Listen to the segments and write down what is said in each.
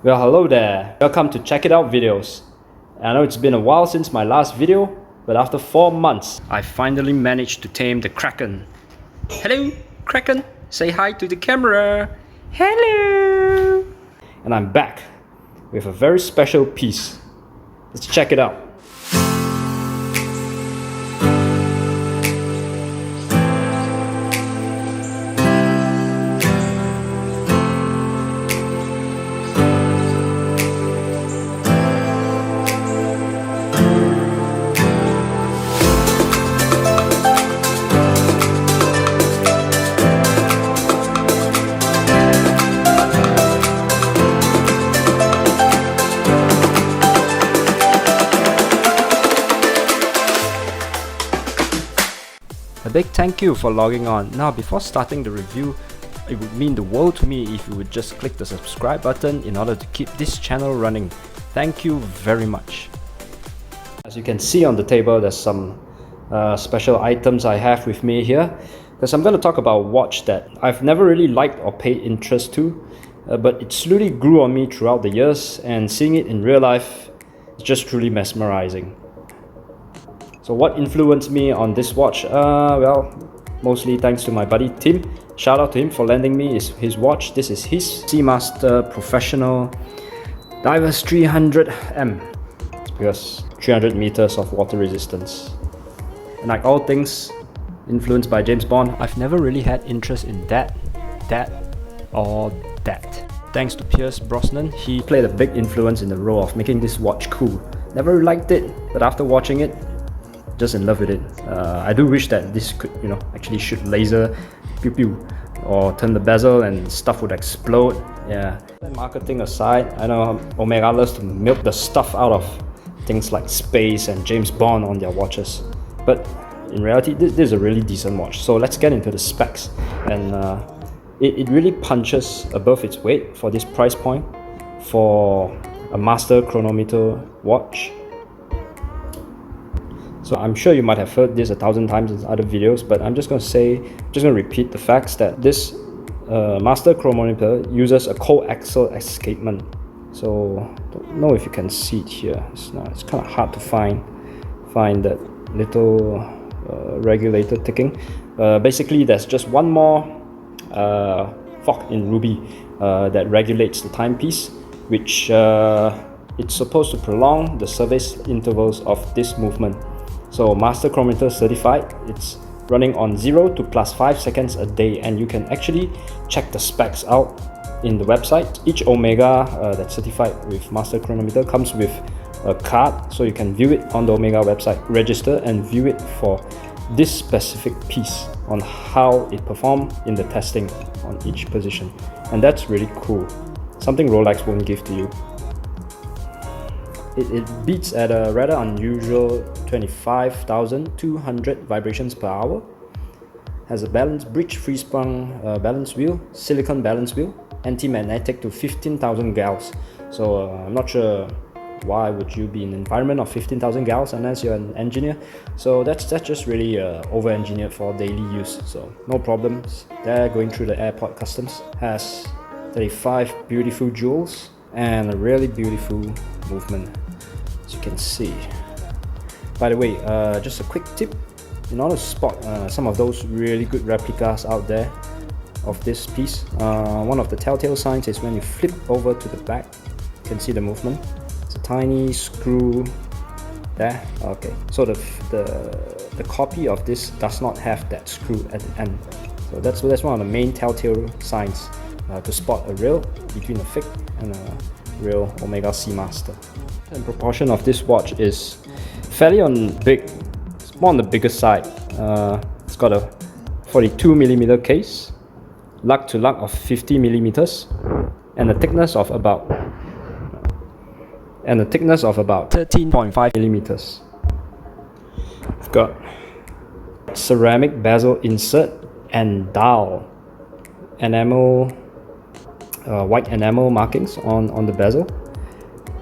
Well, hello there. Welcome to Check It Out videos. I know it's been a while since my last video, but after 4 months, I finally managed to tame the Kraken. Hello, Kraken. Say hi to the camera. Hello. And I'm back with a very special piece. Let's check it out. A big thank you for logging on. Now, before starting the review, it would mean the world to me if you would just click the subscribe button in order to keep this channel running. Thank you very much. As you can see on the table, there's some special items I have with me here, because I'm going to talk about a watch that I've never really liked or paid interest to, but it slowly grew on me throughout the years, and seeing it in real life is just truly mesmerizing. So what influenced me on this watch? Well, mostly thanks to my buddy Tim. Shout out to him for lending me his watch. This is his Seamaster Professional Divers 300M. It's because 300 meters of water resistance. And like all things influenced by James Bond, I've never really had interest in that, or that. Thanks to Peyruis Brosnan, he played a big influence in the role of making this watch cool. Never liked it, but after watching it, just in love with it. I do wish that this could, actually shoot laser, pew pew, or turn the bezel and stuff would explode. Yeah. Marketing aside, I know Omega loves to milk the stuff out of things like space and James Bond on their watches. But in reality, this is a really decent watch. So let's get into the specs. And it really punches above its weight for this price point for a master chronometer watch. So I'm sure you might have heard this 1,000 times in other videos, but I'm just going to repeat the facts that this master chronometer uses a coaxial escapement. So don't know if you can see it here. It's kind of hard to find that little regulator ticking. Basically, there's just one more fork in Ruby that regulates the timepiece, which it's supposed to prolong the service intervals of this movement. So Master Chronometer certified, it's running on 0 to +5 seconds a day, and you can actually check the specs out in the website. Each Omega that's certified with Master Chronometer comes with a card, so you can view it on the Omega website, register and view it for this specific piece on how it performed in the testing on each position. And that's really cool, something Rolex won't give to you. It beats at a rather unusual 25,200 vibrations per hour. Has a balance bridge free-sprung balance wheel, silicon balance wheel, anti-magnetic to 15,000 gals. So I'm not sure why would you be in an environment of 15,000 gals unless you're an engineer. So that's just really over-engineered for daily use. So no problems there going through the airport customs. Has 35 beautiful jewels and a really beautiful movement, as you can see. By the way, just a quick tip, in order to spot some of those really good replicas out there of this piece, one of the telltale signs is when you flip over to the back, you can see the movement. It's a tiny screw there. Okay, so the copy of this does not have that screw at the end. So that's one of the main telltale signs to spot a real between a fake and a real Omega Seamaster. And proportion of this watch is fairly big. It's more on the bigger side. It's got a 42mm case, lug to lug of 50mm, and a thickness of about 13.5mm. We've got ceramic bezel insert and dial enamel, white enamel markings on the bezel,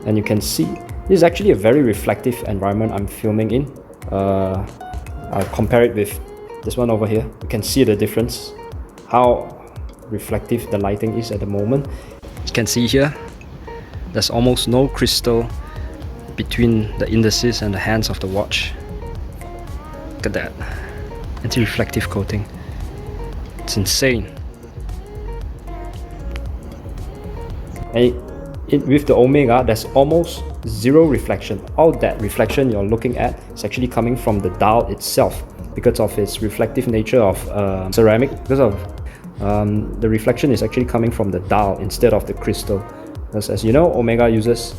and you can see this is actually a very reflective environment I'm filming in. I'll compare it with this one over here. You can see the difference, how reflective the lighting is at the moment. You can see here There's almost no crystal between the indices and the hands of the watch. Look at that. Anti-reflective coating. It's insane. And with the Omega, there's almost zero reflection. All that reflection you're looking at is actually coming from the dial itself because of its reflective nature of ceramic. Because of the reflection is actually coming from the dial instead of the crystal. Because as you know, Omega uses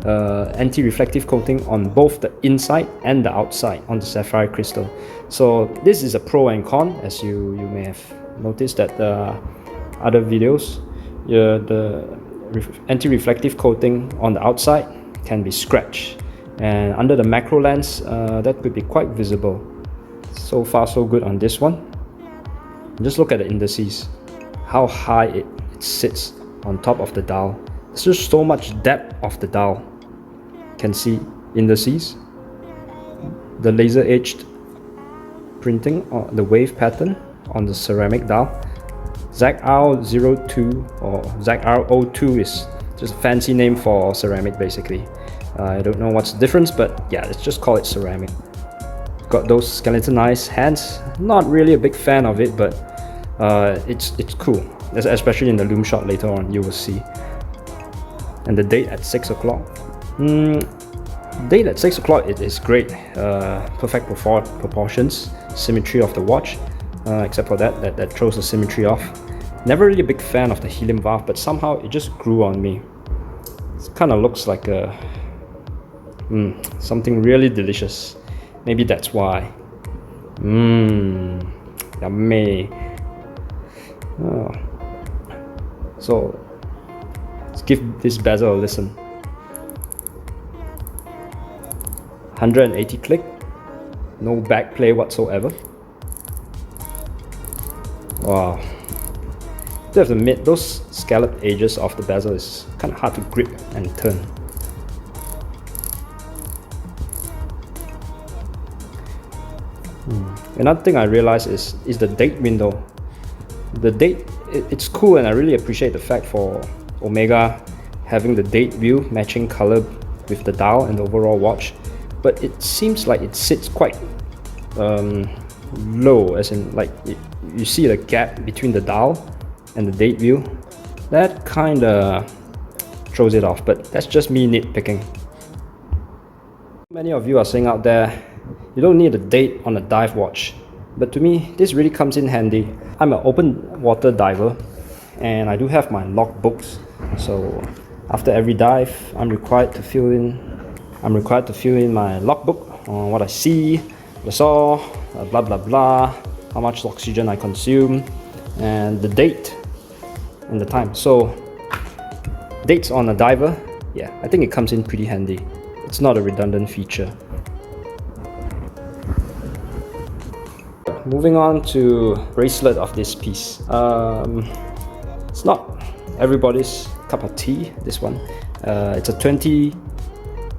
anti-reflective coating on both the inside and the outside on the sapphire crystal. So this is a pro and con, as you may have noticed that other videos. The anti-reflective coating on the outside can be scratched, and under the macro lens that could be quite visible. So far so good on this one. Just look at the indices, how high it sits on top of the dial. There's just so much depth of the dial. Can see indices, the laser etched printing or the wave pattern on the ceramic dial. ZR02 or ZR02 is just a fancy name for ceramic basically. I don't know what's the difference, but yeah, let's just call it ceramic. Got those skeletonized hands. Not really a big fan of it, but it's cool, especially in the Lume shot later on, you will see. And the date at 6 o'clock. Date at 6 o'clock, it is great. Perfect proportions, symmetry of the watch, except for that throws the symmetry off. Never really a big fan of the helium valve, but somehow it just grew on me. It kind of looks like a something really delicious. Maybe that's why. Yummy. Oh. So let's give this bezel a listen. 180 click, no back play whatsoever. Wow. I have to admit, those scalloped edges of the bezel is kind of hard to grip and turn. Another thing I realized is the date window. The date, it's cool, and I really appreciate the fact for Omega having the date view matching color with the dial and the overall watch. But it seems like it sits quite low, as in like you see the gap between the dial and the date view. That kinda throws it off, but that's just me nitpicking. Many of you are saying out there, you don't need a date on a dive watch, but to me this really comes in handy. I'm an open water diver and I do have my logbooks, so after every dive I'm required to fill in my logbook on what I see, what I saw, blah blah blah, how much oxygen I consume, and the date and the time. So dates on a diver, yeah, I think it comes in pretty handy. It's not a redundant feature. Moving on to bracelet of this piece. It's not everybody's cup of tea, this one. It's a 20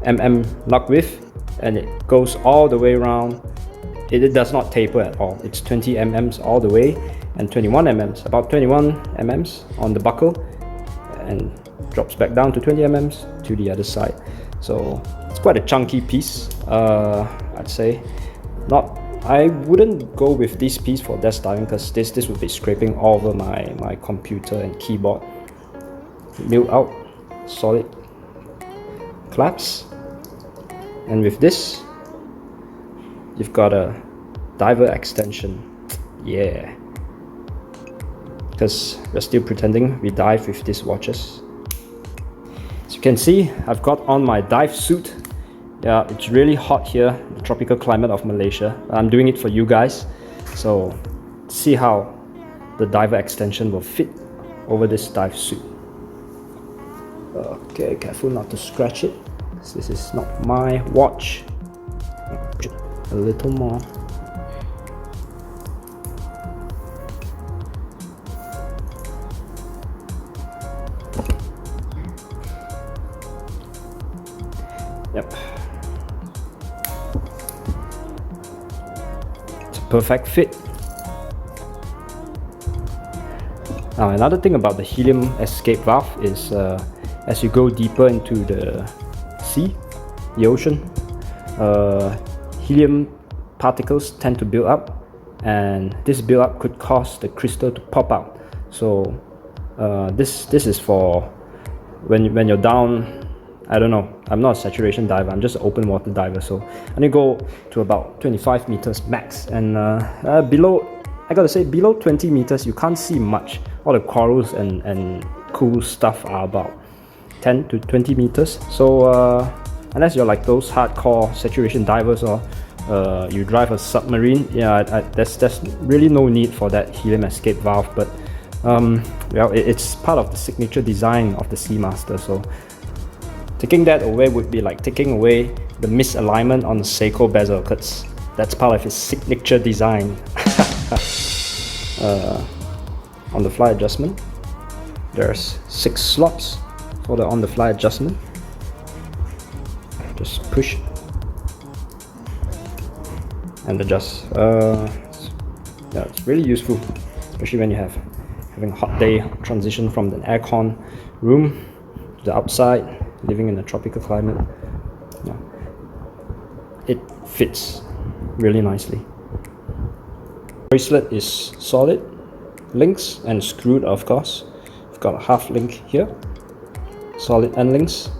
mm lug width, and it goes all the way around. It does not taper at all. It's 20 mm all the way, and 21 mm, about 21 mm on the buckle, and drops back down to 20 mm to the other side. So it's quite a chunky piece, I'd say. I wouldn't go with this piece for desk diving, because this would be scraping all over my computer and keyboard. Milled out, solid clasps. And with this, you've got a diver extension. Yeah. Because we're still pretending we dive with these watches. As you can see, I've got on my dive suit. Yeah, it's really hot here, the tropical climate of Malaysia. I'm doing it for you guys. So, see how the diver extension will fit over this dive suit. Okay, careful not to scratch it. This is not my watch. A little more. Yep. It's a perfect fit. Now, another thing about the helium escape valve is as you go deeper into the sea, the ocean, helium particles tend to build up, and this build up could cause the crystal to pop out. So this is for when you're down. I don't know, I'm not a saturation diver, I'm just an open water diver, so I need to go to about 25 meters max, and below, I gotta say, below 20 meters you can't see much. All the corals and cool stuff are about 10 to 20 meters, so unless you're like those hardcore saturation divers, or you drive a submarine, yeah, there's really no need for that helium escape valve. But well, it's part of the signature design of the Seamaster, so taking that away would be like taking away the misalignment on the Seiko bezel, because that's part of his signature design. On the fly adjustment, there's 6 slots for the on the fly adjustment. Just push and adjust. Yeah, it's really useful, especially when you having a hot day, transition from the aircon room to the outside, living in a tropical climate. Yeah, it fits really nicely. Bracelet is solid, links and screwed, of course. We've got a half link here, solid end links,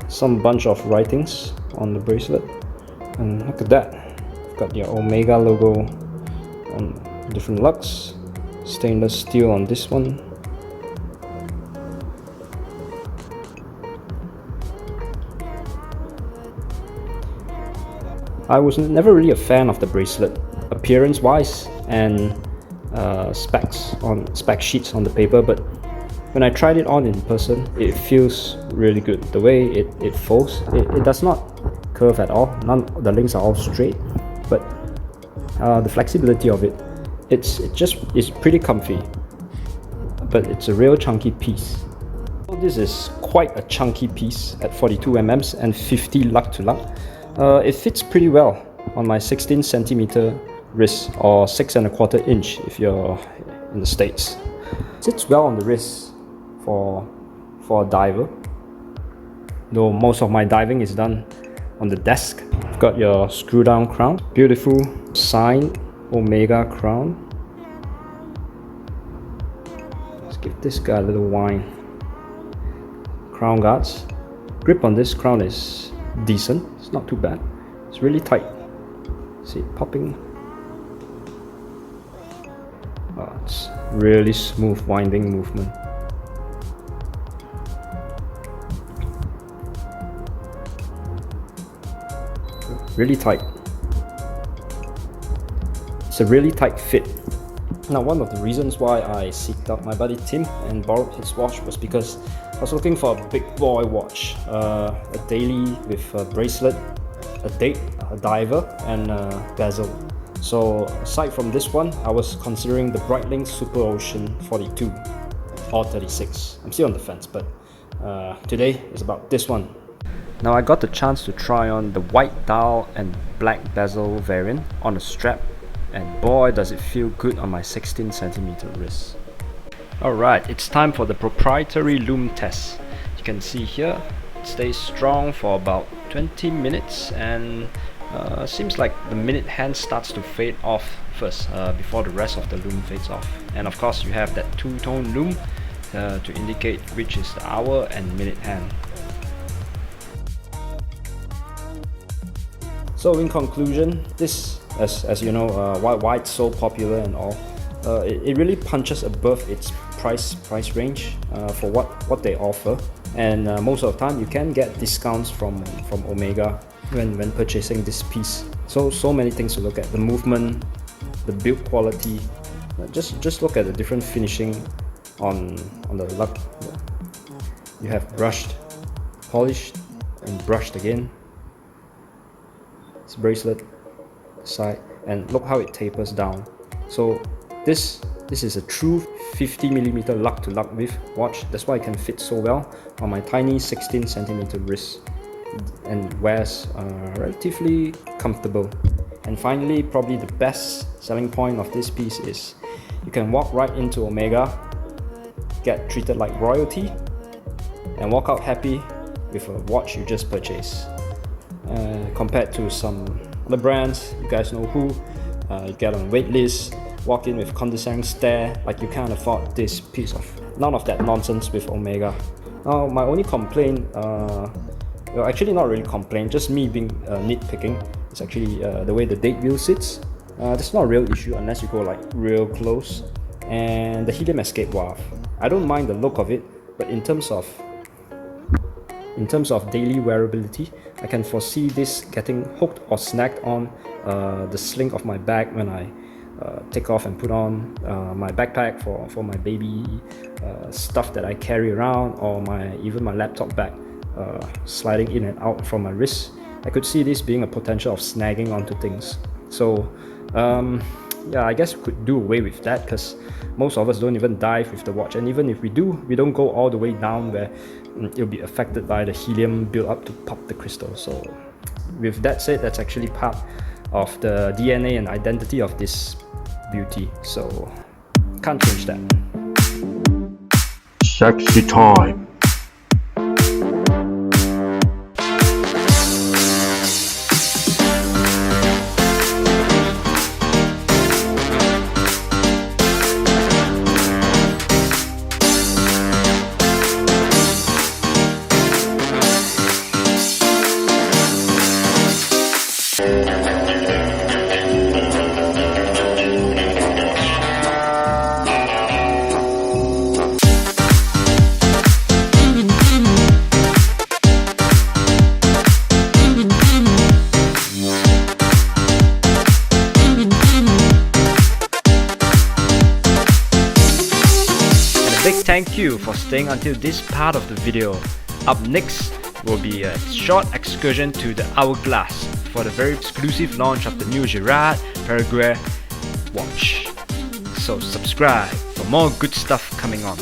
some bunch of writings on the bracelet, and look at that, we've got your Omega logo on different lugs, stainless steel on this one. I was never really a fan of the bracelet appearance wise and spec sheets on the paper, but when I tried it on in person, it feels really good. The way it folds, it does not curve at all. The links are all straight, but the flexibility of it's pretty comfy, but it's a real chunky piece. So this is quite a chunky piece at 42 mm and 50 lug to lug. It fits pretty well on my 16 centimeter wrist, or 6¼ inch if you're in the States. It sits well on the wrist for a diver, though most of my diving is done on the desk. You've got your screw down crown, beautiful signed Omega crown. Let's give this guy a little whine. Crown guards. Grip on this crown is decent, it's not too bad. It's really tight. See it popping. Oh, it's really smooth winding movement. Really tight. It's a really tight fit. Now, one of the reasons why I seeked out my buddy Tim and borrowed his watch was because I was looking for a big boy watch, a daily with a bracelet, a date, a diver, and a bezel. So aside from this one, I was considering the Breitling Super Ocean 42 or 36. I'm still on the fence, but today is about this one. Now I got the chance to try on the white dial and black bezel variant on a strap, and boy does it feel good on my 16 centimeter wrist. Alright, it's time for the proprietary Lume test. You can see here, it stays strong for about 20 minutes, and seems like the minute hand starts to fade off first before the rest of the lume fades off. And of course you have that two-tone lume to indicate which is the hour and minute hand. So in conclusion, this, as you know, why it's so popular and all, it really punches above its price range for what they offer, and most of the time you can get discounts from Omega when purchasing this piece. So many things to look at: the movement, the build quality. Just look at the different finishing on the lug. You have brushed, polished, and brushed again. It's bracelet side, and look how it tapers down. So this is a true 50mm lug to lug width watch. That's why it can fit so well on my tiny 16 centimeter wrist and wears relatively comfortable. And finally, probably the best selling point of this piece is you can walk right into Omega, get treated like royalty, and walk out happy with a watch you just purchased. Compared to some other brands, you guys know who, you get on wait list, walk in with condescending stare like you can't afford this piece of... None of that nonsense with Omega. Now my only complaint, well actually not really complaint, just me being nitpicking, it's actually the way the date wheel sits. That's not a real issue unless you go like real close. And the helium escape valve, I don't mind the look of it, but in terms of daily wearability, I can foresee this getting hooked or snagged on the sling of my bag when I take off and put on my backpack for my baby stuff that I carry around, or even my laptop bag sliding in and out from my wrist. I could see this being a potential of snagging onto things. So yeah, I guess we could do away with that, because most of us don't even dive with the watch, and even if we do, we don't go all the way down where it'll be affected by the helium build up to pop the crystal. So with that said, that's actually part of the DNA and identity of this beauty, so can't change that. Sexy time. Big thank you for staying until this part of the video. Up next will be a short excursion to the Hourglass for the very exclusive launch of the new Girard Peyruis watch. So subscribe for more good stuff coming on.